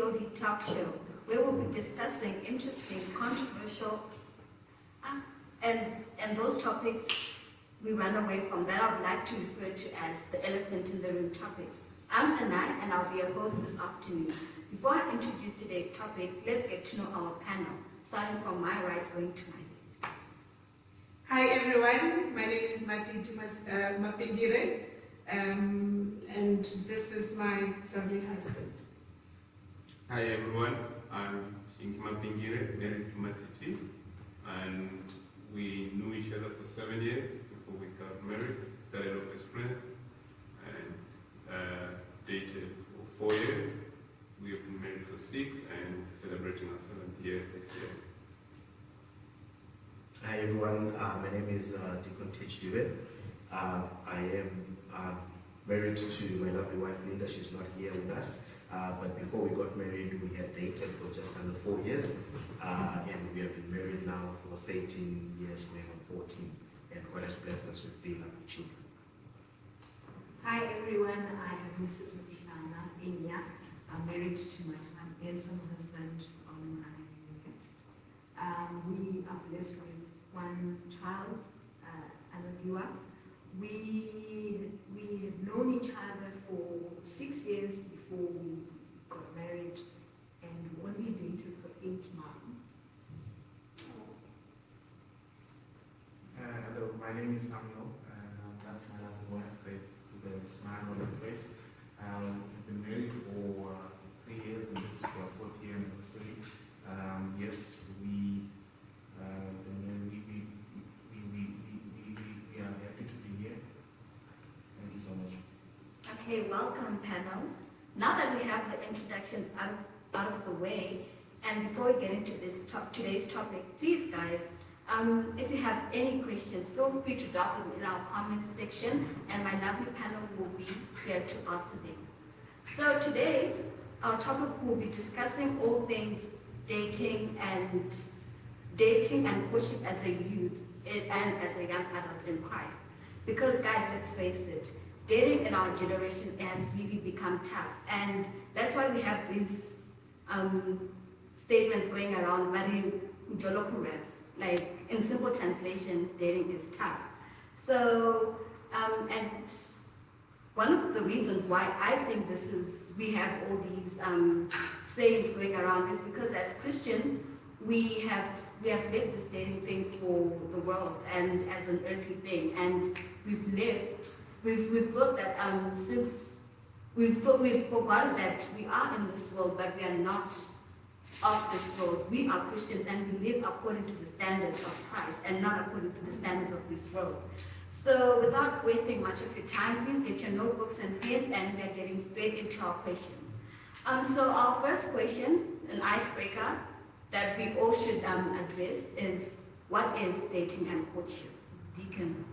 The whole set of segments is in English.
oldie talk show where we'll be discussing interesting, controversial, and those topics we run away from that I would like to refer to as the elephant in the room topics. I'm Anai, and I'll be your host this afternoon. Before I introduce today's topic, let's get to know our panel, starting from my right going to my left. Hi everyone, my name is Mati Mapingire, and this is my lovely husband. Hi everyone, I'm Shinki Mapingire, married to Matiti, and we knew each other for 7 years before we got married. Started off as friends and dated for 4 years. We have been married for 6 and celebrating our 7th year this year. Hi everyone, my name is Deacon Teach Dube. I am married to my lovely wife Linda. She's not here with us, but before we got married we had dated for just under 4 years, and we have been married now for 13 years, going on 14, and God has blessed us with 3 lovely children. Hi everyone, I am Mrs. Mishana Inya. I'm married to my handsome husband on my we are blessed with 1 child, Anagua. We had known each other for 6 years before we got married, and we only dated for 8 months. Hello, my name is Samuel, and that's my lovely wife, Grace, with a smile on her face. We've been married for 3 years, and this is our 4th year anniversary. Yes, we are happy to be here. Thank you so much. Okay, welcome panels. Now that we have the introductions out of the way, and before we get into today's topic, please guys, if you have any questions, feel free to drop them in our comment section, and my lovely panel will be here to answer them. So today, our topic will be discussing all things dating and courtship as a youth and as a young adult in Christ. Because guys, let's face it, dating in our generation has really become tough, and that's why we have these statements going around, like in simple translation, dating is tough. So, and one of the reasons why I think we have all these sayings going around is because as Christians, we have left this dating thing for the world and as an earthly thing, and we've thought that since we've forgotten that we are in this world, but we are not of this world. We are Christians and we live according to the standards of Christ and not according to the standards of this world. So without wasting much of your time, please get your notebooks and pens, and we are getting straight into our questions. So our first question, an icebreaker that we all should address is, what is dating and courtship? Deacon.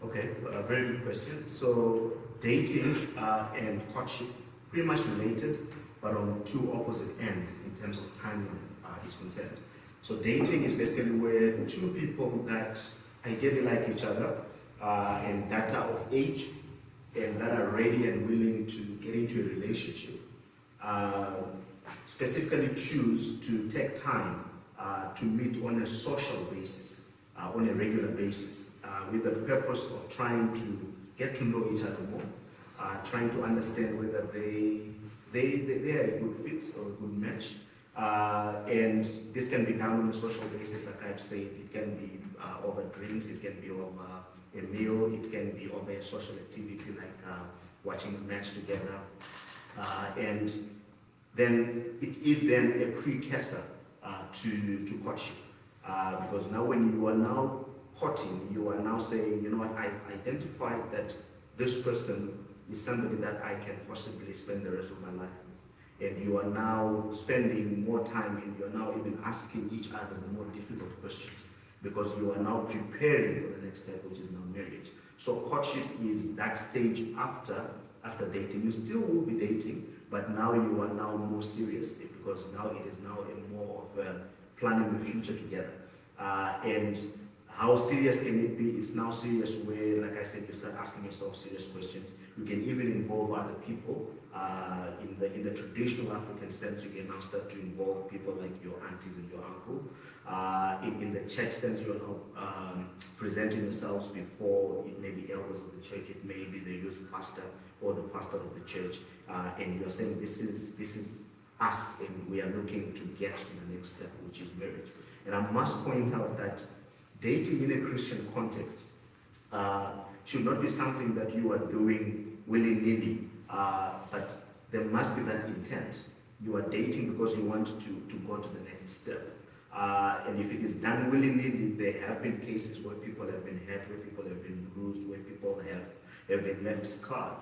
Okay, very good question. So dating and courtship, pretty much related, but on 2 opposite ends in terms of timeline is concerned. So dating is basically where 2 people that ideally like each other and that are of age and that are ready and willing to get into a relationship, specifically choose to take time to meet on a social basis, on a regular basis, with the purpose of trying to get to know each other more, trying to understand whether they are a good fit or a good match. And this can be done on a social basis, like I've said. It can be over drinks, it can be over a meal, it can be over a social activity like watching a match together. And then it is then a precursor to courtship. Because now when you are now courting, you are now saying, you know what, I've identified that this person is somebody that I can possibly spend the rest of my life with. And you are now spending more time, and you are now even asking each other the more difficult questions, because you are now preparing for the next step, which is now marriage. So courtship is that stage after dating. You still will be dating, but now you are now more serious, because now it is now a more of a planning the future together. And How serious can it be? It's now serious where, like I said, you start asking yourself serious questions. You can even involve other people. In the traditional African sense, you can now start to involve people like your aunties and your uncle. In the church sense, you're now presenting yourselves before, it may be elders of the church, it may be the youth pastor or the pastor of the church, and you're saying this is us, and we are looking to get to the next step, which is marriage. And I must point out that dating in a Christian context should not be something that you are doing willy-nilly, but there must be that intent. You are dating because you want to go to the next step. And if it is done willy-nilly, there have been cases where people have been hurt, where people have been bruised, where people have been left scarred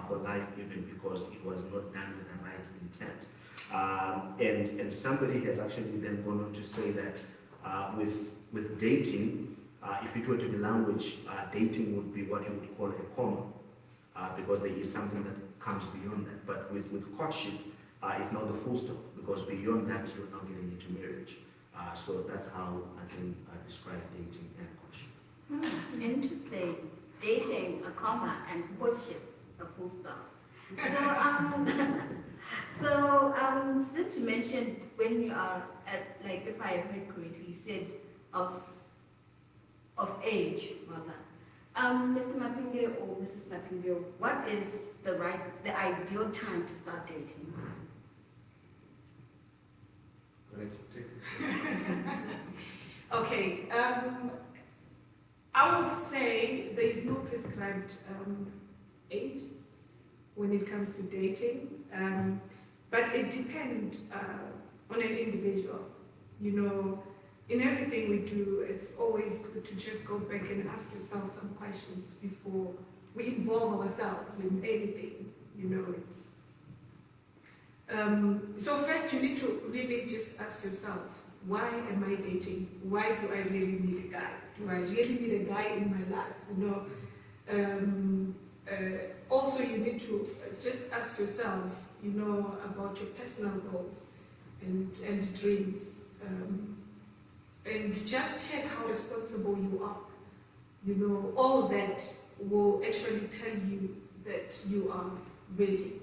for life, even because it was not done with the right intent. And somebody has actually then gone on to say that with dating, if it were to be language, dating would be what you would call a comma, because there is something that comes beyond that. But with courtship, it's now the full stop, because beyond that, you're now getting into marriage. So that's how I can describe dating and courtship. Interesting. Dating, a comma, and courtship, a full stop. So, since you mentioned when you are at, like, if I heard correctly, you said of age, rather. Mr. Mapingire or Mrs. Mapingire, what is the ideal time to start dating? Okay, I would say there is no prescribed age when it comes to dating, but it depends on an individual. You know, in everything we do, it's always good to just go back and ask yourself some questions before we involve ourselves in anything. You know, so first you need to really just ask yourself, why am I dating? Why do I really need a guy? Do I really need a guy in my life? You know, also you need to just ask yourself, you know, about your personal goals and dreams, and just check how responsible you are. You know, all that will actually tell you that you are ready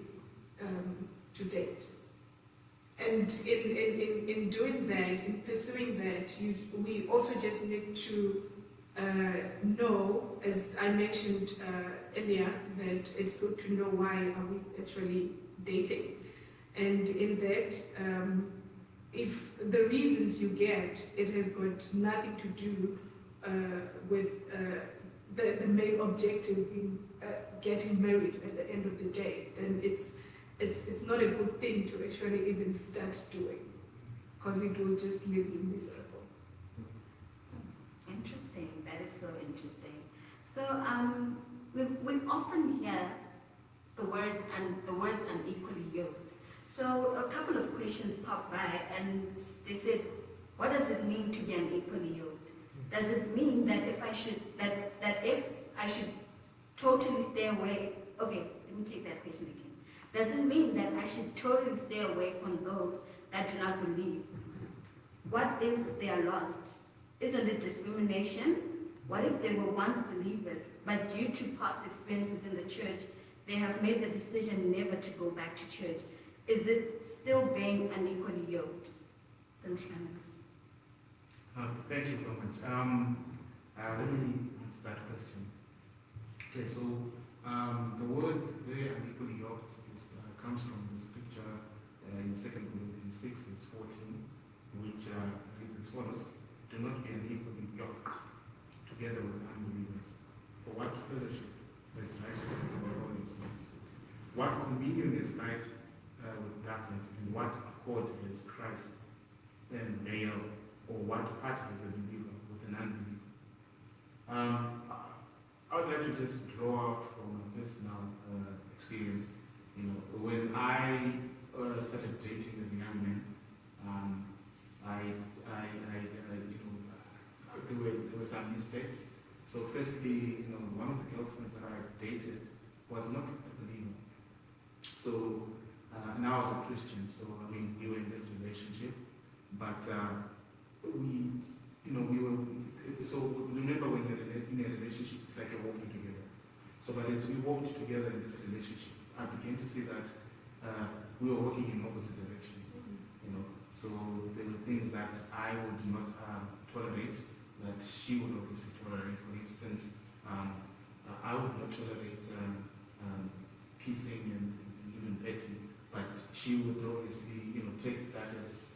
to date. And in doing that, in pursuing that, we also just need to know, as I mentioned earlier, that it's good to know why are we actually dating. And in that, if the reasons you get, it has got nothing to do with the main objective being getting married at the end of the day, then it's not a good thing to actually even start doing, because it will just leave you miserable. Interesting. That is so interesting. So we often hear the words unequally yoked. So a couple of questions popped by, and they said, what does it mean to be unequally yoked? Does it mean that if I should totally stay away? Okay, let me take that question again. Does it mean that I should totally stay away from those that do not believe? What if they are lost? Isn't it discrimination? What if they were once believers, but due to past experiences in the church, they have made the decision never to go back to church? Is it still being unequally yoked? Thank you so much. Let me answer that question. Okay, so the word there, unequally yoked, comes from the scripture in 2 Corinthians 6, verse 14, which reads as follows: do not be unequally yoked together with unbelievers. For what fellowship is righteousness and lawlessness? What communion is light with darkness, and what accord is Christ and Baal, or what part is a believer with an unbeliever? I would like to just draw out from a personal experience. You know, when I started dating as a young man, there were some mistakes. So firstly, you know, one of the girlfriends that I dated was not a believer. So now I was a Christian, so I mean, we were in this relationship, but we you know, we were, so remember when you're in a relationship, it's like you're walking together. So, but as we walked together in this relationship, I began to see that we were walking in opposite directions, you know. So there were things that I would not tolerate, that she would obviously tolerate. For instance, I would not tolerate kissing and even petting, but she would obviously, you know, take that as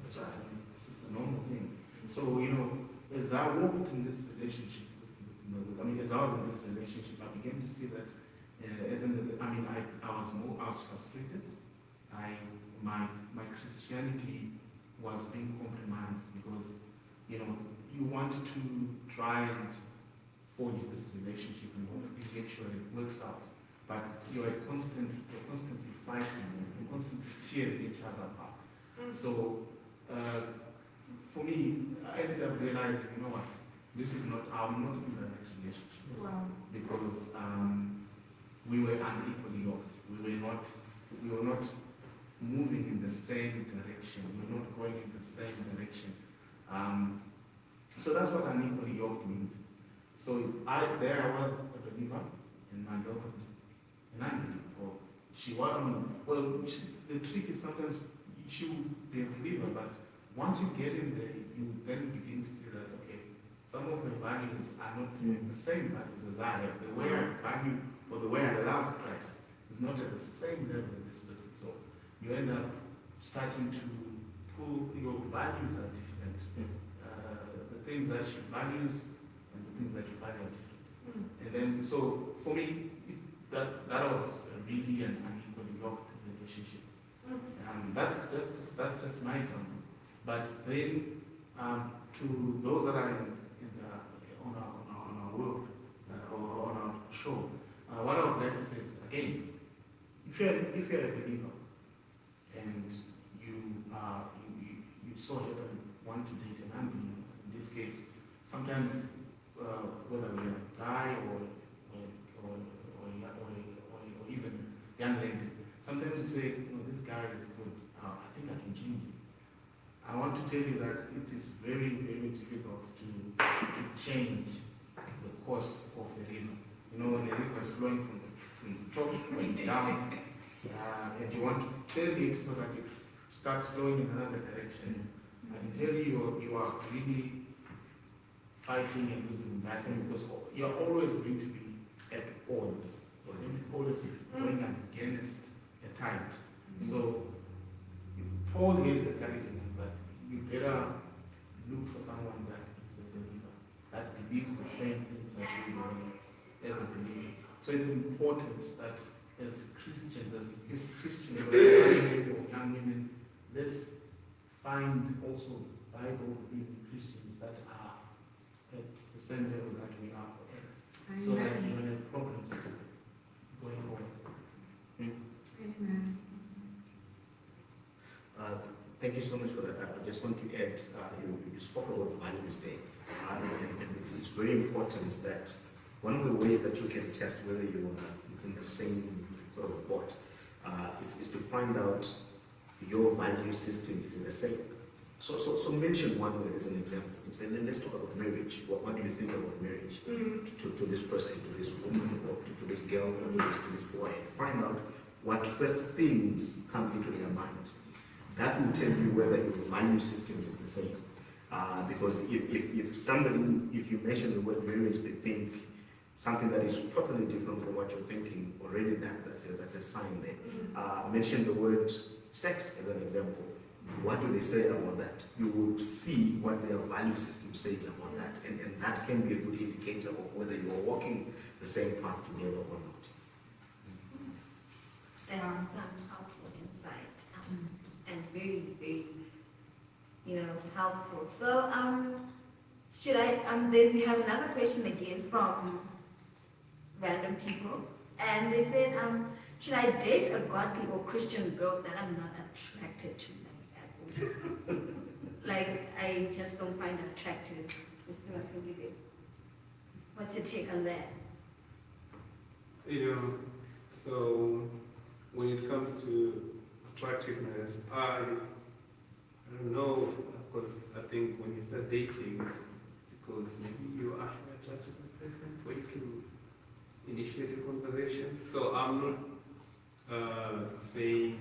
this is a normal thing. So, you know, as I walked in this relationship, you know, I mean, as I was in this relationship, I began to see that, I was frustrated. My Christianity was being compromised because, you know, you want to try and forge this relationship and hopefully make sure it works out. But you're constantly fighting, you're constantly tearing each other apart. So, for me, I ended up realizing, you know what, I'm not in the right relationship. Wow. Because we were unequally yoked. We were not moving in the same direction. We were not going in the same direction. So that's what unequally yoked means. So I was a believer, and my girlfriend an unbeliever. The trick is sometimes she would be a believer, but once you get in there, you then begin to see that, okay, some of the values are not the same values as I have. The way I value or the way I love Christ is not at the same level as this person. So you end up starting to pull, your values are different. The things that she values and the things that you value are different. And then, so for me, that was really an unequally yoked relationship. That's just my example. But then, to those that are on our work or on our show, what I would like to say is, again, if you're a believer and you so happen want to date an unbeliever, in this case, sometimes whether we're a guy or even young lady, sometimes you say, this guy is good. I think I can change it. I want to tell you that it is very, very difficult to change the course of a river. When the river is flowing from the top going down, and you want to tell it so that it starts flowing in another direction, I can tell you you are really fighting and losing battle because you're always going to be at odds. You're always going against a tide. So Paul is encouraging us that you better look for someone that is a believer, that believes the same things that you believe as a believer. So it's important that as Christians, or young women, let's find also Bible-believing Christians that are at the same level that we are at, so that you don't have problems going on. Amen. Thank you so much for that. I just want to add, you spoke about values there. And it's very important that one of the ways that you can test whether you are in the same sort of boat is to find out your value system is in the same. So mention one word as an example. Say, let's talk about marriage. What do you think about marriage to this person, to this woman, or to this girl, or to this boy? And find out what first things come into their mind. That will tell you whether your value system is the same. Because if you mention the word marriage, they think something that is totally different from what you're thinking. Already that's a sign there. Mention the word sex as an example. What do they say about that? You will see what their value system says about that. And that can be a good indicator of whether you are walking the same path together or not. That sounds helpful insight. And very, very, helpful. So, should I, then we have another question again from random people. And they said, should I date a godly or Christian girl that I'm not attracted to, like, at all? Like, I just don't find her attractive. What's your take on that? So when it comes to attractiveness, I don't know. because I think when you start dating, it's because maybe you are attracted to the person for you to initiate a conversation. So I'm not saying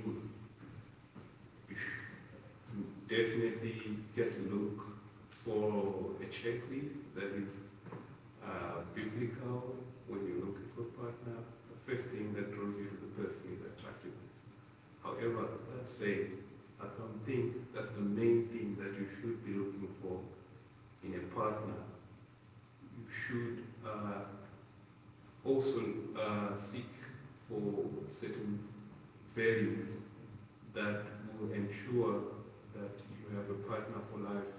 you should definitely just look for a checklist that is biblical when you're looking for a partner. The first thing that draws you to the person is attractiveness. However, that said, I don't think that's the main thing that you should be looking for in a partner. You should also seek for certain values that will ensure that you have a partner for life,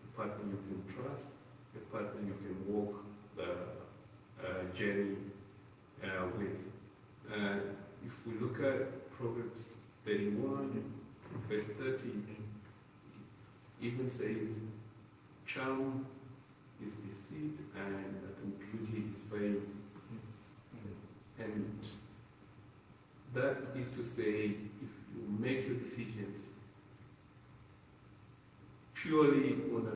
a partner you can trust, a partner you can walk the journey with. If we look at Proverbs 31, verse 30, it even says, charm is deceit and beauty is vain. And that is to say, if you make your decisions purely on a